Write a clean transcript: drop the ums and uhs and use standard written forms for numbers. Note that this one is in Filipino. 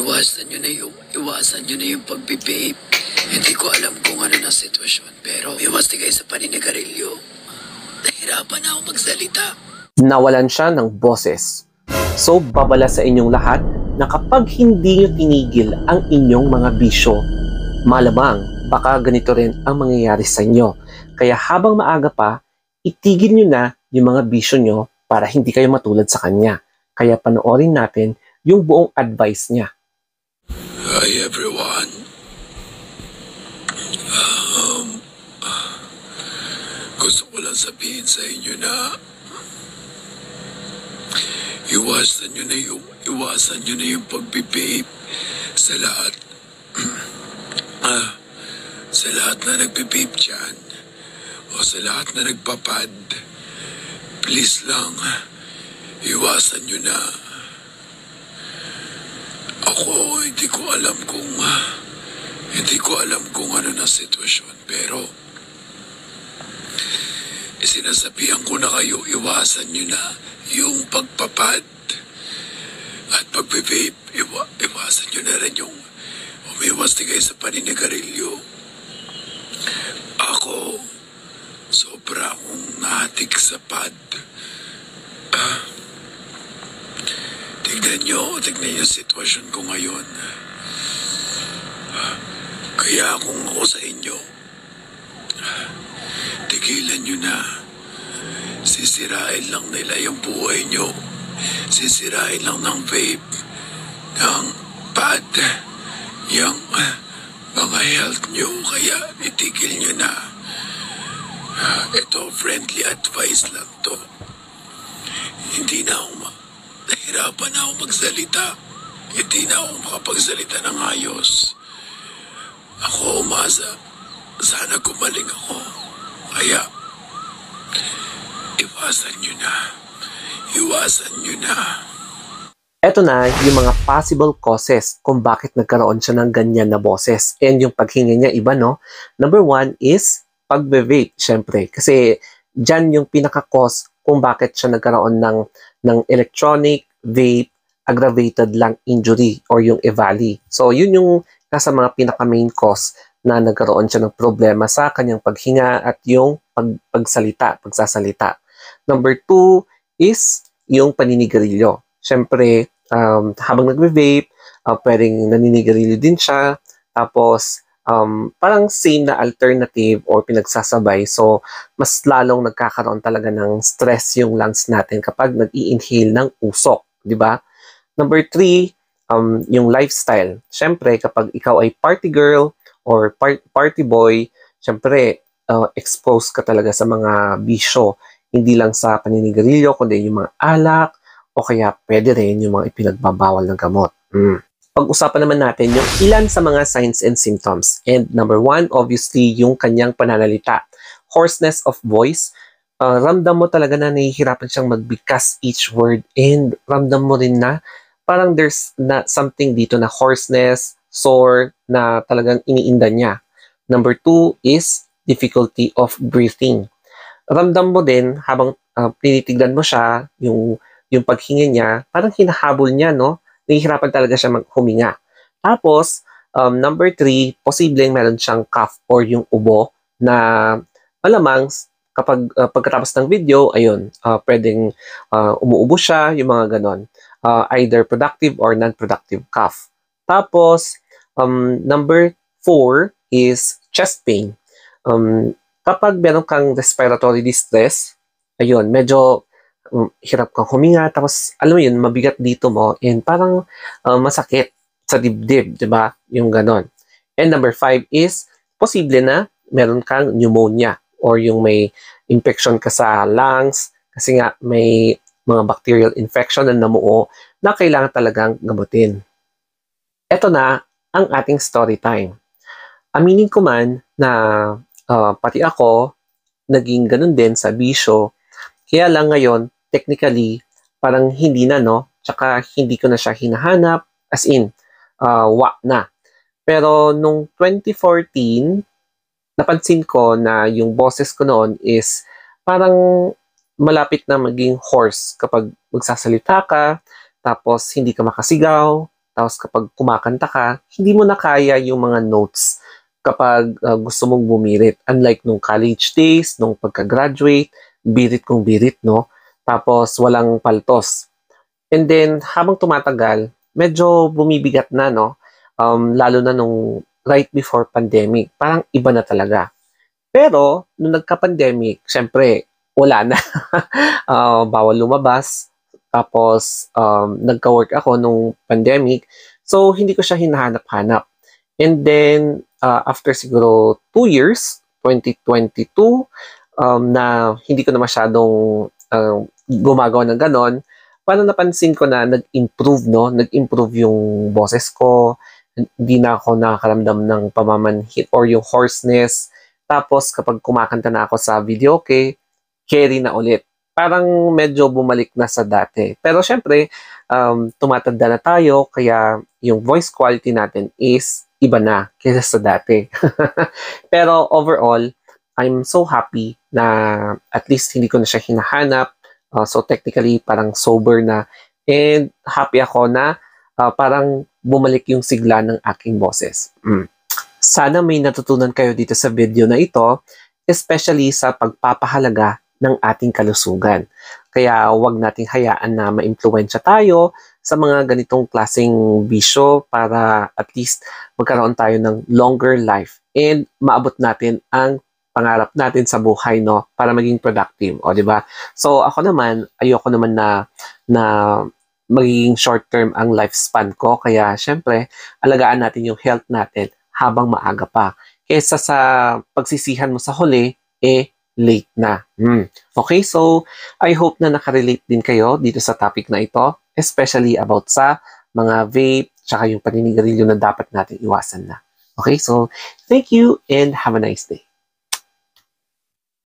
Iwasan nyo na yung pagpipape. Hindi ko alam kung ano na sitwasyon, pero iwas kayo sa paninigarilyo. Nahirapan na ako magsalita. Nawalan siya ng boses. So, babala sa inyong lahat na kapag hindi nyo tinigil ang inyong mga bisyo, malamang baka ganito rin ang mangyayari sa inyo. Kaya habang maaga pa, itigil nyo na yung mga bisyo nyo para hindi kayo matulad sa kanya. Kaya panoorin natin yung buong advice niya. Hi everyone. Gusto ko lang sabihin sa inyo na iwasan nyo na yung pagpipape sa lahat. Sa lahat na nagpipape dyan o sa lahat na nagpapad. Please lang, iwasan nyo na. Ako, hindi ko alam kung ano na sitwasyon, pero sinasabihan ko na kayo, iwasan nyo na yung pagpapad at pagpipape. Iwasan nyo na rin yung umiwas na kayo sa paninigarilyo. Ako, sobra akong nahatik sa pad. Tignan nyo yung sitwasyon ko ngayon. Kaya kung ako sa inyo, tigilan nyo na. Sisirain lang nila yung buhay nyo. Sisirain lang ng vape, ng pad, yung mga health nyo. Kaya itigil nyo na. Ito, friendly advice lang to. Hindi na ako nahirapan na ako magsalita. Hindi na ako makapagsalita ng ayos. Ako umasa. Sana gumaling ako. Kaya, iwasan nyo na. Iwasan nyo na. Ito na yung mga possible causes kung bakit nagkaroon siya ng ganyan na boses. And yung paghinga niya iba, no? Number 1 is pagbe-vape, syempre. Kasi dyan yung pinaka-cause kung bakit siya nagkaroon ng electronic vape aggravated lung injury or yung EVALI. So, yun yung nasa mga pinaka-main cause na nagkaroon siya ng problema sa kanyang paghinga at yung pagsasalita. Number 2 is yung paninigarilyo. Siyempre, habang nagve-vape, pwedeng naninigarilyo din siya. Tapos, parang same na alternative or pinagsasabay. So, mas lalong nagkakaroon talaga ng stress yung lungs natin kapag nag-i-inhale ng usok. Di ba? Number 3, yung lifestyle. Siyempre, kapag ikaw ay party girl or party boy, siyempre, exposed ka talaga sa mga bisyo. Hindi lang sa paninigarilyo, kundi yung mga alak, o kaya pwede rin yung mga ipinagbabawal ng gamot. Pag-usapan naman natin yung ilan sa mga signs and symptoms. And number 1, obviously, yung kanyang pananalita. Hoarseness of voice. Ramdam mo talaga na nahihirapan siyang magbigkas each word, and ramdam mo rin na parang there's na something dito na hoarseness, sore, na talagang iniinda niya. Number 2 is difficulty of breathing. Ramdam mo din habang tinitignan mo siya, yung paghinga niya, parang hinahabol niya, no? Nahihirapan talaga siya huminga. Tapos, number 3, posibleng meron siyang cough or yung ubo na malamang kapag pagkatapos ng video, ayun, pwedeng umuubo siya, yung mga ganon. Either productive or non-productive cough. Tapos, number 4 is chest pain. Kapag meron kang respiratory distress, ayun, medyo hirap kang huminga, tapos alam mo yun, mabigat dito mo, and parang masakit sa dibdib, di ba? Yung ganon. And number 5 is, posible na meron kang pneumonia or yung may infection ka sa lungs, kasi nga may mga bacterial infection na namuo na kailangan talagang gamutin. Ito na ang ating story time. Aminin ko man na pati ako naging ganun din sa bisyo, kaya lang ngayon, technically, parang hindi na, no? Tsaka hindi ko na siya hinahanap, as in, na. Pero nung 2014, napansin ko na yung boses ko noon is parang malapit na maging hoarse kapag magsasalita ka, tapos hindi ka makasigaw, Tapos kapag kumakanta ka, hindi mo na kaya yung mga notes kapag gusto mong bumirit. Unlike nung college days, nung pagka-graduate, birit kung birit, no? Tapos walang paltos. And then, habang tumatagal, medyo bumibigat na, no? Lalo na nung right before pandemic, parang iba na talaga. Pero, nung nagka-pandemic, syempre, wala na. Bawal lumabas. Tapos, nagka-work ako nung pandemic. So, hindi ko siya hinahanap-hanap. And then, after siguro 2 years, 2022, na hindi ko na masyadong gumagawa ng ganon, parang napansin ko na nag-improve, no? Nag-improve yung boses ko. Hindi na ako nakakaramdam ng pamamanhid or yung hoarseness. Tapos, kapag kumakanta na ako sa video, okay, carry na ulit. Parang medyo bumalik na sa dati. Pero syempre, tumatanda na tayo, kaya yung voice quality natin is iba na kaysa sa dati. Pero overall, I'm so happy na at least hindi ko na siya hinahanap. So technically, parang sober na. And happy ako na parang bumalik yung sigla ng aking boses. Sana may natutunan kayo dito sa video na ito, especially sa pagpapahalaga ng ating kalusugan. Kaya huwag nating hayaan na ma-impluwensya tayo sa mga ganitong klaseng bisyo para at least magkaroon tayo ng longer life and maabot natin ang pangarap natin sa buhay, no, para maging productive, o di ba? So ako naman, ayoko naman na magiging short term ang lifespan ko, kaya syempre alagaan natin yung health natin habang maaga pa. Kesa sa pagsisihan mo sa huli, late na. Okay, so I hope na nakarelate din kayo dito sa topic na ito, especially about sa mga vape, tsaka yung paninigarilyo na dapat natin iwasan na. Okay, so thank you and have a nice day.